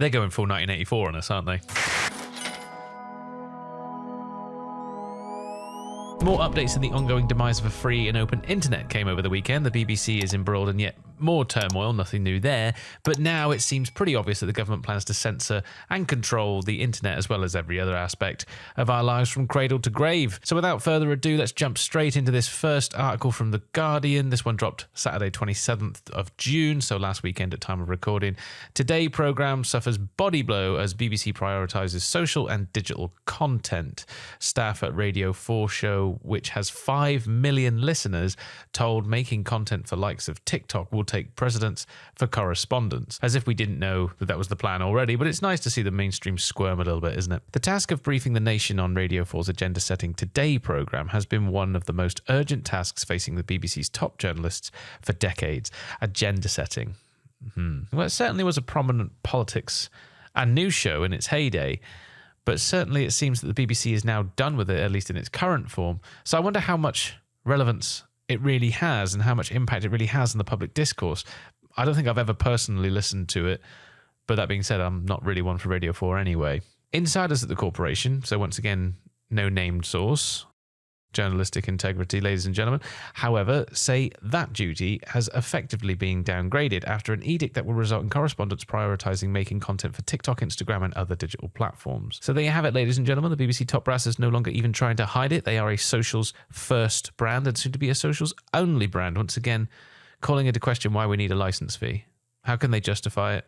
They're going full 1984 on us, aren't they? More updates on the ongoing demise of a free and open internet came over the weekend. The BBC is embroiled in yet more turmoil, nothing new there. But now it seems pretty obvious that the government plans to censor and control the internet as well as every other aspect of our lives from cradle to grave. So without further ado, let's jump straight into this first article from The Guardian. This one dropped Saturday 27th of June, so last weekend at time of recording. Today programme suffers body blow as BBC prioritises social and digital content. Staff at Radio 4 show, which has 5 million listeners, told making content for likes of TikTok will take precedence for correspondence. As if we didn't know that was the plan already, but it's nice to see the mainstream squirm a little bit, isn't it? The task of briefing the nation on Radio 4's Agenda Setting Today programme has been one of the most urgent tasks facing the BBC's top journalists for decades. Agenda setting. Well, it certainly was a prominent politics and news show in its heyday, but certainly it seems that the BBC is now done with it, at least in its current form. So I wonder how much relevance it really has and how much impact it really has on the public discourse. I don't think I've ever personally listened to it, but that being said, I'm not really one for Radio 4 anyway. Insiders at the corporation, so once again, no named source, journalistic integrity, ladies and gentlemen, however, say that duty has effectively been downgraded after an edict that will result in correspondents prioritising making content for TikTok, Instagram and other digital platforms. So there you have it, ladies and gentlemen. The BBC top brass is no longer even trying to hide it. They are a socials first brand and soon to be a socials only brand. Once again, calling into question why we need a licence fee. How can they justify it?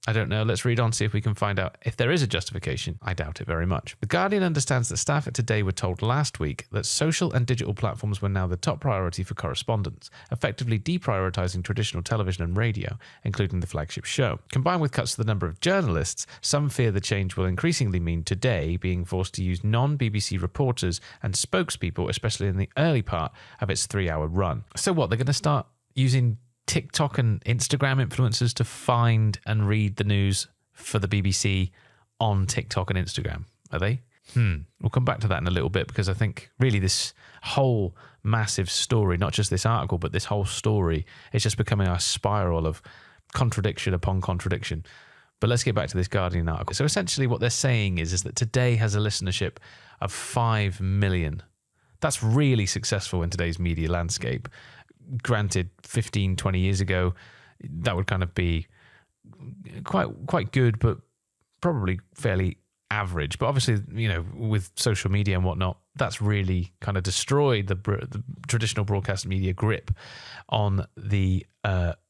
I don't know. Let's read on, see if we can find out if there is a justification. I doubt it very much. The Guardian understands that staff at Today were told last week that social and digital platforms were now the top priority for correspondence, effectively deprioritising traditional television and radio, including the flagship show. Combined with cuts to the number of journalists, some fear the change will increasingly mean Today being forced to use non-BBC reporters and spokespeople, especially in the early part of its 3-hour run. So what, they're going to start using TikTok and Instagram influencers to find and read the news for the BBC on TikTok and Instagram, are they? We'll come back to that in a little bit, because I think really this whole massive story, not just this article, but this whole story is just becoming a spiral of contradiction upon contradiction. But let's get back to this Guardian article. So essentially what they're saying is that Today has a listenership of 5 million. That's really successful in today's media landscape. Granted, 15, 20 years ago, that would kind of be quite good, but probably fairly average. But obviously, you know, with social media and whatnot, that's really kind of destroyed the traditional broadcast media grip on the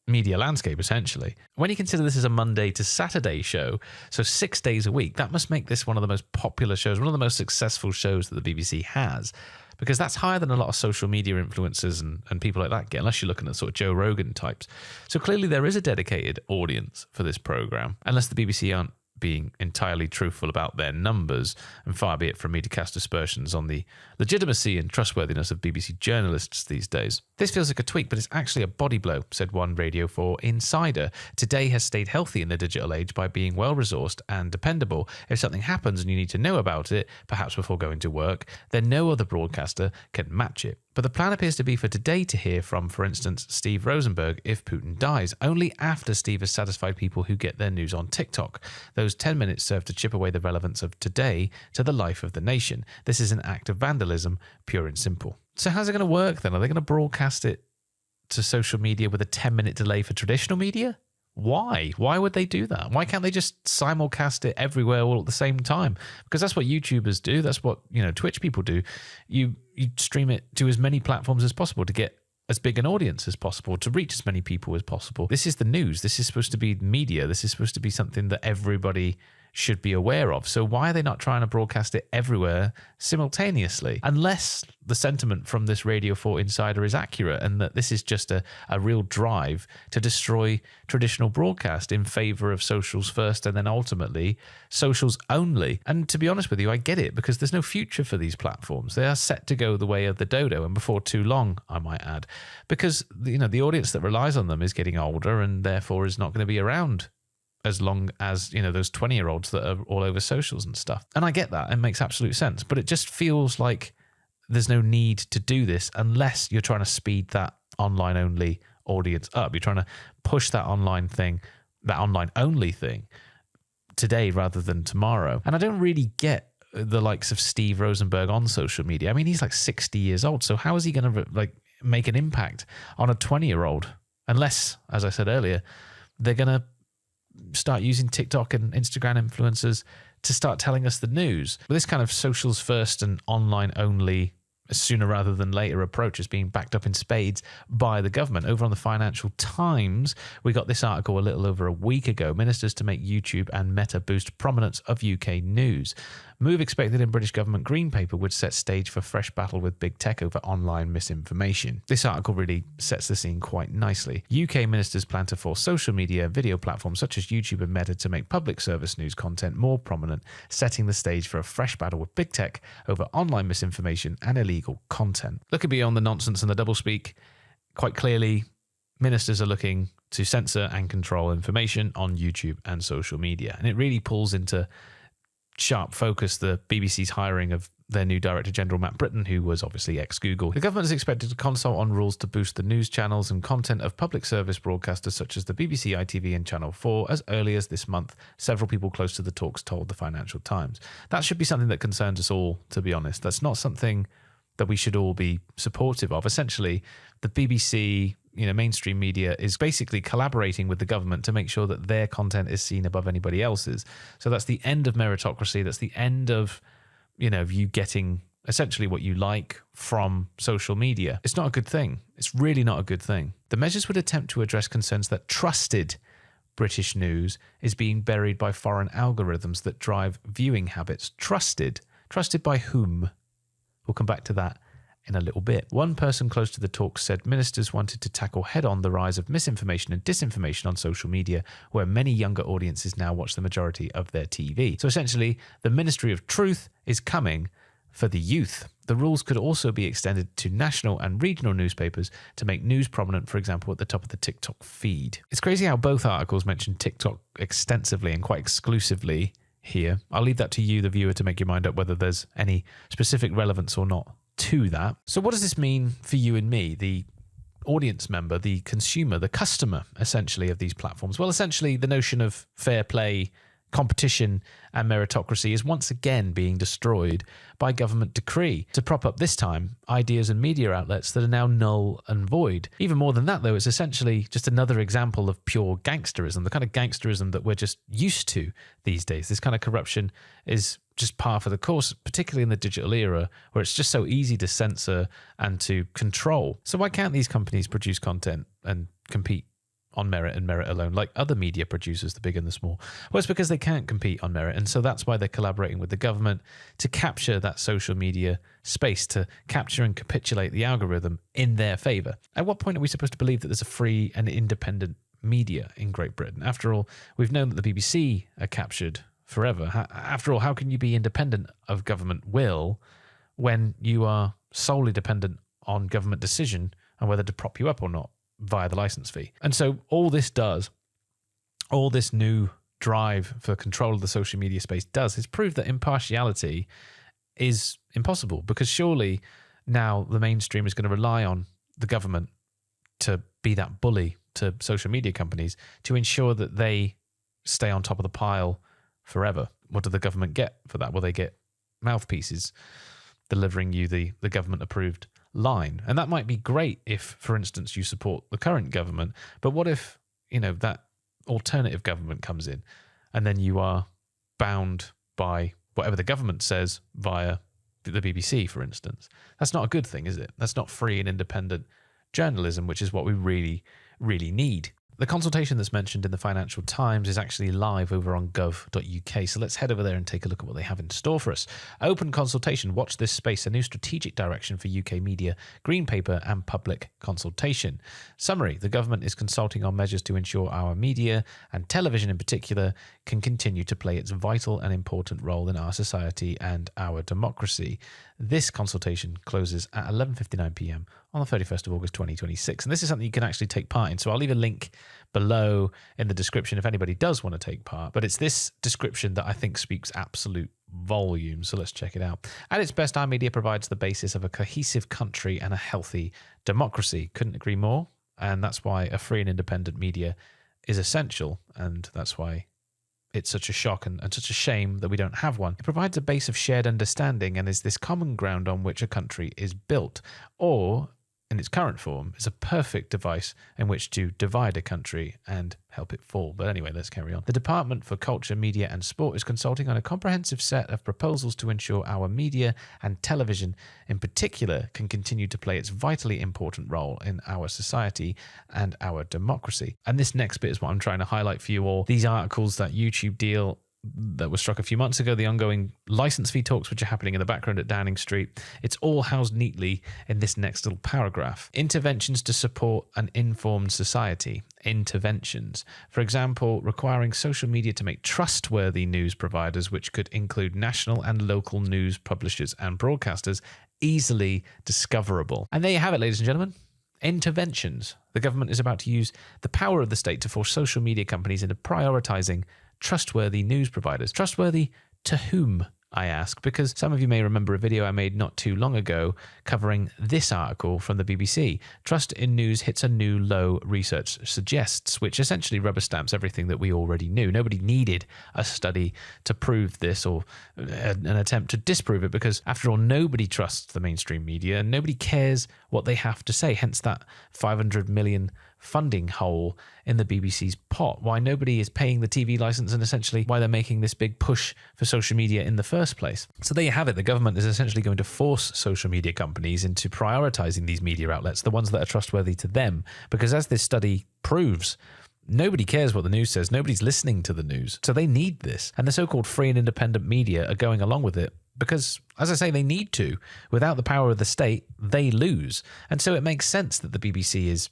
media landscape, essentially. When you consider this is a Monday to Saturday show, so 6 days a week, that must make this one of the most popular shows, one of the most successful shows that the BBC has, because that's higher than a lot of social media influencers and people like that get, unless you're looking at sort of Joe Rogan types. So clearly there is a dedicated audience for this programme, unless the BBC aren't being entirely truthful about their numbers, and far be it from me to cast aspersions on the legitimacy and trustworthiness of BBC journalists these days. This feels like a tweak, but it's actually a body blow, said one Radio 4 insider. Today has stayed healthy in the digital age by being well-resourced and dependable. If something happens and you need to know about it, perhaps before going to work, then no other broadcaster can match it. But the plan appears to be for Today to hear from, for instance, Steve Rosenberg if Putin dies, only after Steve has satisfied people who get their news on TikTok. Those 10 minutes serve to chip away the relevance of Today to the life of the nation. This is an act of vandalism, pure and simple. So how's it going to work then? Are they going to broadcast it to social media with a 10-minute delay for traditional media? Why? Why would they do that? Why can't they just simulcast it everywhere all at the same time? Because that's what YouTubers do. That's what, you know, Twitch people do. You stream it to as many platforms as possible to get as big an audience as possible, to reach as many people as possible. This is the news. This is supposed to be media. This is supposed to be something that everybody should be aware of. So why are they not trying to broadcast it everywhere simultaneously? Unless the sentiment from this Radio 4 insider is accurate and that this is just a real drive to destroy traditional broadcast in favour of socials first and then ultimately socials only. And to be honest with you, I get it, because there's no future for these platforms. They are set to go the way of the dodo, and before too long, I might add, because, you know, the audience that relies on them is getting older and therefore is not going to be around as long as, you know, those 20-year-olds that are all over socials and stuff. And I get that. It makes absolute sense. But it just feels like there's no need to do this unless you're trying to speed that online-only audience up. You're trying to push that online thing, that online-only thing, today rather than tomorrow. And I don't really get the likes of Steve Rosenberg on social media. I mean, he's like 60 years old. So how is he going to make an impact on a 20-year-old? Unless, as I said earlier, they're going to start using TikTok and Instagram influencers to start telling us the news. But this kind of socials first and online only sooner rather than later approach is being backed up in spades by the government. Over on the Financial Times, we got this article a little over a week ago. Ministers to make YouTube and Meta boost prominence of UK news. Move expected in British government Green Paper would set stage for fresh battle with big tech over online misinformation. This article really sets the scene quite nicely. UK ministers plan to force social media video platforms such as YouTube and Meta to make public service news content more prominent, setting the stage for a fresh battle with big tech over online misinformation and illegal content. Looking beyond the nonsense and the doublespeak, quite clearly, ministers are looking to censor and control information on YouTube and social media. And it really pulls into sharp focus the BBC's hiring of their new Director General, Matt Britton, who was obviously ex-Google. The government is expected to consult on rules to boost the news channels and content of public service broadcasters such as the BBC, ITV and Channel 4 as early as this month, several people close to the talks told the Financial Times. That should be something that concerns us all, to be honest. That's not something that we should all be supportive of. Essentially, the BBC, mainstream media is basically collaborating with the government to make sure that their content is seen above anybody else's. So that's the end of meritocracy. That's the end of, you getting essentially what you like from social media. It's not a good thing. It's really not a good thing. The measures would attempt to address concerns that trusted British news is being buried by foreign algorithms that drive viewing habits. Trusted by whom? We'll come back to that in a little bit. One person close to the talks said ministers wanted to tackle head-on the rise of misinformation and disinformation on social media, where many younger audiences now watch the majority of their TV. So essentially, the Ministry of Truth is coming for the youth. The rules could also be extended to national and regional newspapers to make news prominent, for example, at the top of the TikTok feed. It's crazy how both articles mention TikTok extensively and quite exclusively here. I'll leave that to you, the viewer, to make your mind up whether there's any specific relevance or not to that. So what does this mean for you and me, the audience member, the consumer, the customer, essentially, of these platforms? Well, essentially, the notion of fair play, competition and meritocracy is once again being destroyed by government decree to prop up, this time, ideas and media outlets that are now null and void. Even more than that, though, it's essentially just another example of pure gangsterism, the kind of gangsterism that we're just used to these days. This kind of corruption is just par for the course, particularly in the digital era, where it's just so easy to censor and to control. So why can't these companies produce content and compete on merit and merit alone, like other media producers, the big and the small? Well, it's because they can't compete on merit. And so that's why they're collaborating with the government to capture that social media space, to capture and capitulate the algorithm in their favor. At what point are we supposed to believe that there's a free and independent media in Great Britain? After all, we've known that the BBC are captured forever. After all, how can you be independent of government will when you are solely dependent on government decision and whether to prop you up or not via the license fee? And so all this new drive for control of the social media space is prove that impartiality is impossible, because surely now the mainstream is going to rely on the government to be that bully to social media companies to ensure that they stay on top of the pile forever. What do the government get for that? Well, they get mouthpieces delivering you the government approved line. And that might be great if, for instance, you support the current government. But what if, that alternative government comes in and then you are bound by whatever the government says via the BBC, for instance? That's not a good thing, is it? That's not free and independent journalism, which is what we really, really need. The consultation that's mentioned in the Financial Times is actually live over on gov.uk, so let's head over there and take a look at what they have in store for us. Open consultation, watch this space, a new strategic direction for UK media, Green Paper and public consultation. Summary, the government is consulting on measures to ensure our media, and television in particular, can continue to play its vital and important role in our society and our democracy. This consultation closes at 11:59 p.m. on the 31st of August 2026, and this is something you can actually take part in. So I'll leave a link below in the description if anybody does want to take part. But it's this description that I think speaks absolute volumes, so let's check it out. At its best, our media provides the basis of a cohesive country and a healthy democracy. Couldn't agree more, and that's why a free and independent media is essential, and that's why it's such a shock and such a shame that we don't have one. It provides a base of shared understanding and is this common ground on which a country is built, or in its current form, is a perfect device in which to divide a country and help it fall. But anyway, let's carry on. The Department for Culture, Media and Sport is consulting on a comprehensive set of proposals to ensure our media and television in particular can continue to play its vitally important role in our society and our democracy. And this next bit is what I'm trying to highlight for you all. These articles, that YouTube deal that was struck a few months ago, the ongoing license fee talks which are happening in the background at Downing Street, it's all housed neatly in this next little paragraph. Interventions to support an informed society. Interventions. For example, requiring social media to make trustworthy news providers, which could include national and local news publishers and broadcasters, easily discoverable. And there you have it, ladies and gentlemen. Interventions. The government is about to use the power of the state to force social media companies into prioritizing trustworthy news providers. Trustworthy to whom, I ask, because some of you may remember a video I made not too long ago covering this article from the BBC. Trust in news hits a new low, research suggests, which essentially rubber stamps everything that we already knew. Nobody needed a study to prove this or an attempt to disprove it, because after all, nobody trusts the mainstream media and nobody cares what they have to say, hence that 500 million funding hole in the BBC's pot, why nobody is paying the TV license, and essentially why they're making this big push for social media in the first place. So there you have it. The government is essentially going to force social media companies into prioritizing these media outlets, the ones that are trustworthy to them, because as this study proves, nobody cares what the news says. Nobody's listening to the news. So they need this. And the so-called free and independent media are going along with it because, as I say, they need to. Without the power of the state, they lose. And so it makes sense that the BBC is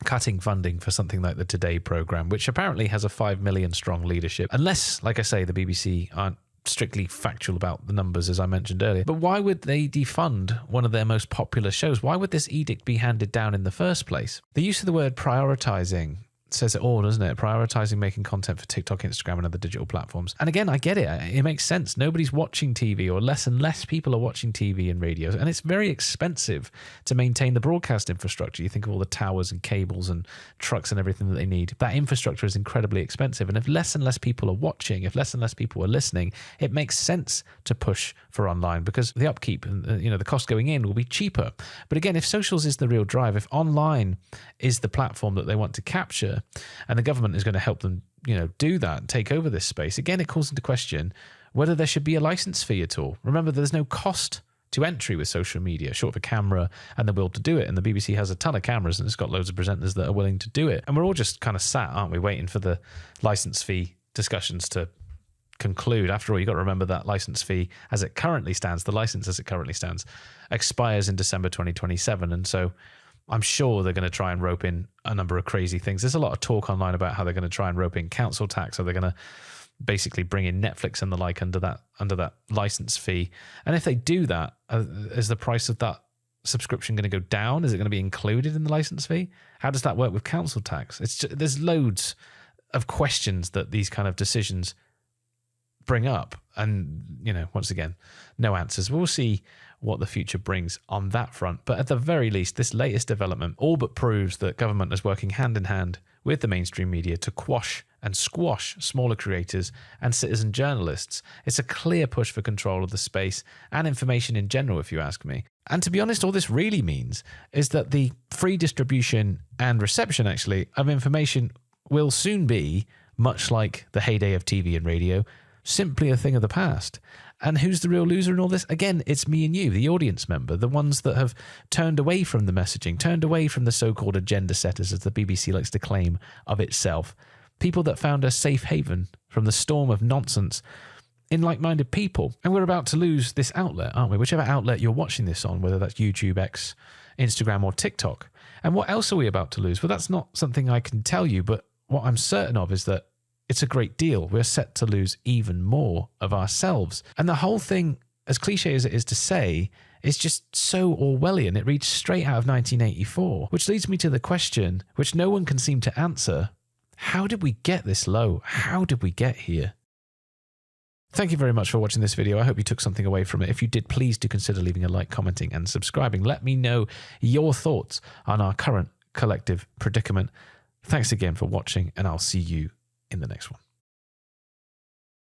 cutting funding for something like the Today programme, which apparently has a 5 million strong leadership. Unless, like I say, the BBC aren't strictly factual about the numbers, as I mentioned earlier. But why would they defund one of their most popular shows? Why would this edict be handed down in the first place? The use of the word prioritising says it all, doesn't it? Prioritizing making content for TikTok, Instagram, and other digital platforms. And again, I get it. It makes sense. Nobody's watching TV, or less and less people are watching TV and radio. And it's very expensive to maintain the broadcast infrastructure. You think of all the towers and cables and trucks and everything that they need. That infrastructure is incredibly expensive. And if less and less people are watching, if less and less people are listening, it makes sense to push for online, because the upkeep and the cost going in will be cheaper. But again, if socials is the real drive, if online is the platform that they want to capture, and the government is going to help them, do that and take over this space, again, it calls into question whether there should be a license fee at all. Remember, there's no cost to entry with social media, short of a camera and the will to do it. And the BBC has a ton of cameras and it's got loads of presenters that are willing to do it. And we're all just kind of sat, aren't we, waiting for the license fee discussions to conclude. After all, you've got to remember that license fee as it currently stands, the license as it currently stands, expires in December 2027. And so I'm sure they're going to try and rope in a number of crazy things. There's a lot of talk online about how they're going to try and rope in council tax, or they're going to basically bring in Netflix and the like under that license fee. And if they do that, is the price of that subscription going to go down? Is it going to be included in the license fee? How does that work with council tax? There's loads of questions that these kind of decisions bring up, and once again, no answers. We'll see what the future brings on that front, but at the very least, this latest development all but proves that government is working hand in hand with the mainstream media to quash and squash smaller creators and citizen journalists. It's a clear push for control of the space and information in general, if you ask me. And to be honest, all this really means is that the free distribution and reception, actually, of information will soon be, much like the heyday of TV and radio, simply a thing of the past. And who's the real loser in all this? Again, it's me and you, the audience member, the ones that have turned away from the messaging, turned away from the so-called agenda setters, as the BBC likes to claim of itself. People that found a safe haven from the storm of nonsense in like-minded people. And we're about to lose this outlet, aren't we? Whichever outlet you're watching this on, whether that's YouTube, X, Instagram, or TikTok. And what else are we about to lose? Well, that's not something I can tell you, but what I'm certain of is that it's a great deal. We're set to lose even more of ourselves. And the whole thing, as cliche as it is to say, is just so Orwellian. It reads straight out of 1984, which leads me to the question, which no one can seem to answer. How did we get this low? How did we get here? Thank you very much for watching this video. I hope you took something away from it. If you did, please do consider leaving a like, commenting, and subscribing. Let me know your thoughts on our current collective predicament. Thanks again for watching, and I'll see you in the next one.